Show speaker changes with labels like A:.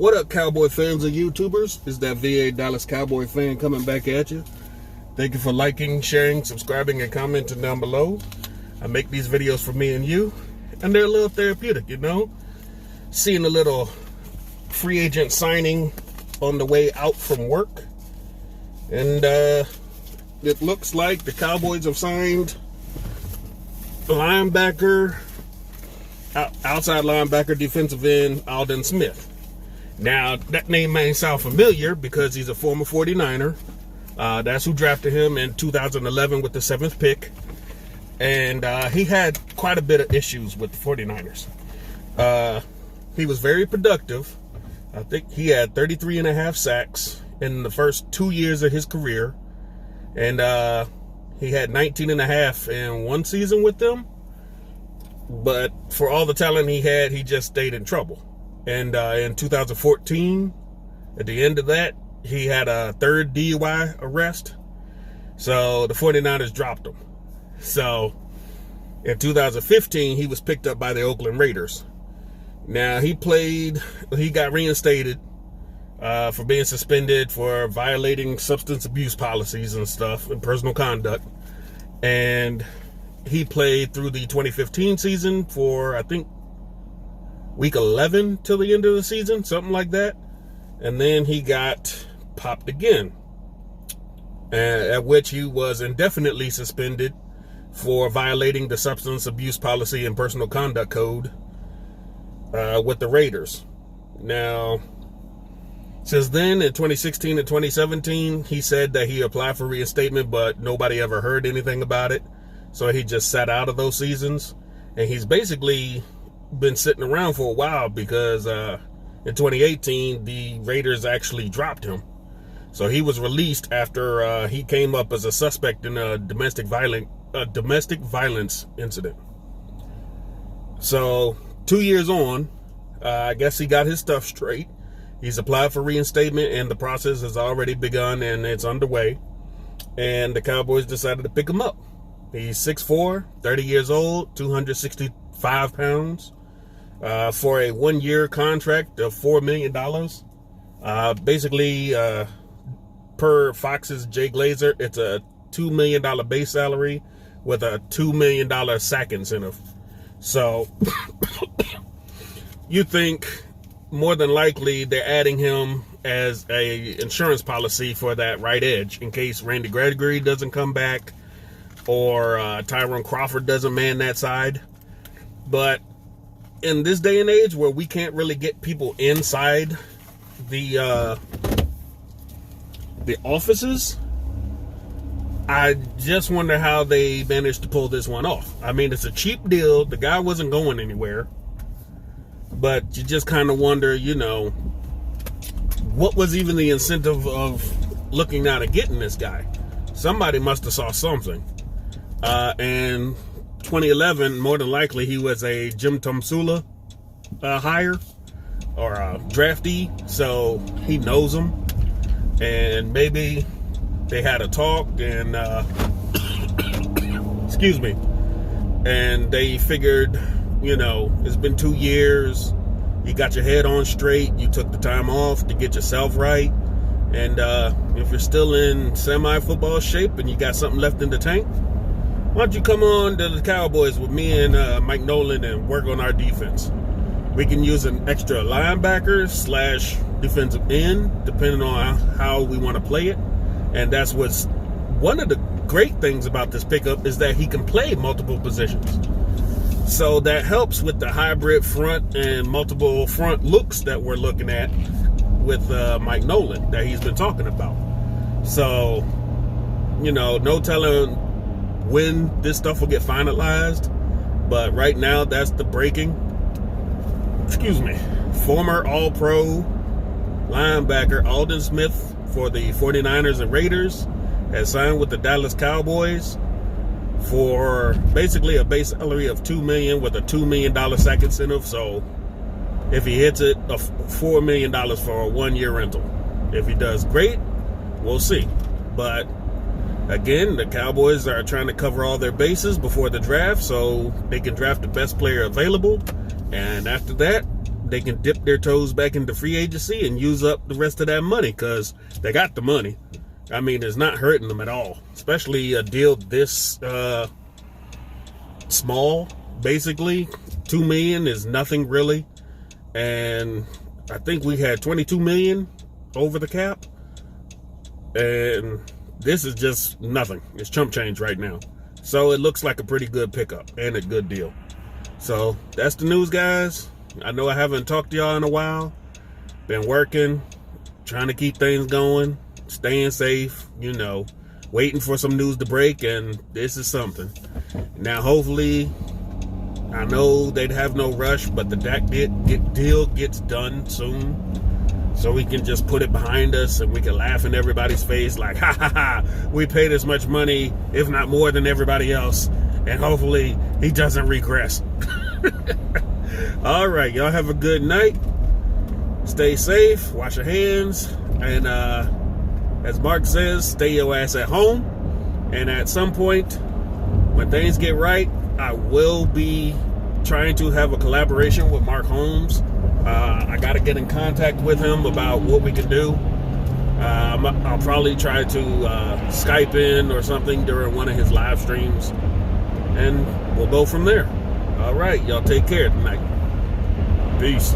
A: What up, Cowboy fans and YouTubers? It's that VA Dallas Cowboy fan coming back at you. Thank you for liking, sharing, subscribing, and commenting down below. I make these videos for me and you, and they're a little therapeutic, you know? Seeing a little free agent signing on the way out from work. And it looks like the Cowboys have signed linebacker, outside linebacker, defensive end, Aldon Smith. Now, that name may sound familiar because he's a former 49er. That's who drafted him in 2011 with the 7th pick. And he had quite a bit of issues with the 49ers. He was very productive. I think he had 33.5 sacks in the first 2 years of his career. And he had 19.5 in one season with them. But for all the talent he had, he just stayed in trouble. And in 2014, at the end of that, he had a third DUI arrest. So the 49ers dropped him. So in 2015, he was picked up by the Oakland Raiders. Now he got reinstated for being suspended for violating substance abuse policies and stuff and personal conduct. And he played through the 2015 season for, I think, week 11 till the end of the season, something like that. And then he got popped again, at which he was indefinitely suspended for violating the substance abuse policy and personal conduct code with the Raiders. Now, since then, in 2016 and 2017, he said that he applied for reinstatement, but nobody ever heard anything about it. So he just sat out of those seasons. And he's basically been sitting around for a while because in 2018, the Raiders actually dropped him. So he was released after he came up as a suspect in a domestic violence incident. So 2 years on, I guess he got his stuff straight. He's applied for reinstatement, and the process has already begun, and it's underway. And the Cowboys decided to pick him up. He's 6'4", 30 years old, 265 pounds, for a 1-year contract of $4 million. Basically, per Fox's Jay Glazer, it's a $2 million base salary with a $2 million sack incentive. So you think more than likely they're adding him as a insurance policy for that right edge in case Randy Gregory doesn't come back or Tyrone Crawford doesn't man that side. But in this day and age where we can't really get people inside the offices, I just wonder how they managed to pull this one off. I mean, it's a cheap deal. The guy wasn't going anywhere. But you just kind of wonder, you know, what was even the incentive of looking out and getting this guy? Somebody must have saw something. And 2011, more than likely, he was a Jim Tomsula hire or a draftee, so he knows him. And maybe they had a talk and, excuse me, and they figured, you know, it's been 2 years, you got your head on straight, you took the time off to get yourself right, and if you're still in semi-football shape and you got something left in the tank, why don't you come on to the Cowboys with me and Mike Nolan and work on our defense? We can use an extra linebacker / defensive end, depending on how we want to play it. And that's what's one of the great things about this pickup is that he can play multiple positions. So that helps with the hybrid front and multiple front looks that we're looking at with Mike Nolan that he's been talking about. So, you know, no telling when this stuff will get finalized, but right now that's the breaking. Former All-Pro linebacker Aldon Smith for the 49ers and Raiders has signed with the Dallas Cowboys for basically a base salary of $2 million with a $2 million sack incentive. So if he hits it, $4 million for a 1-year rental. If he does great, we'll see. But again, the Cowboys are trying to cover all their bases before the draft so they can draft the best player available. And after that, they can dip their toes back into free agency and use up the rest of that money, because they got the money. I mean, it's not hurting them at all, especially a deal this small. Basically, $2 million is nothing really, and I think we had $22 million over the cap, and this is just nothing. It's chump change right now. So it looks like a pretty good pickup and a good deal. So that's the news, guys. I know I haven't talked to y'all in a while. Been working, trying to keep things going, staying safe, you know, waiting for some news to break, and this is something. Now, hopefully, I know they'd have no rush, but the Dak deal gets done soon, so we can just put it behind us and we can laugh in everybody's face like, ha ha ha, we paid as much money, if not more than everybody else, and hopefully he doesn't regress. All right, y'all have a good night. Stay safe, wash your hands, and as Mark says, stay your ass at home. And at some point, when things get right, I will be trying to have a collaboration with Mark Holmes. I got to get in contact with him about what we can do. I'll probably try to Skype in or something during one of his live streams, and we'll go from there. All right, y'all take care tonight. Peace.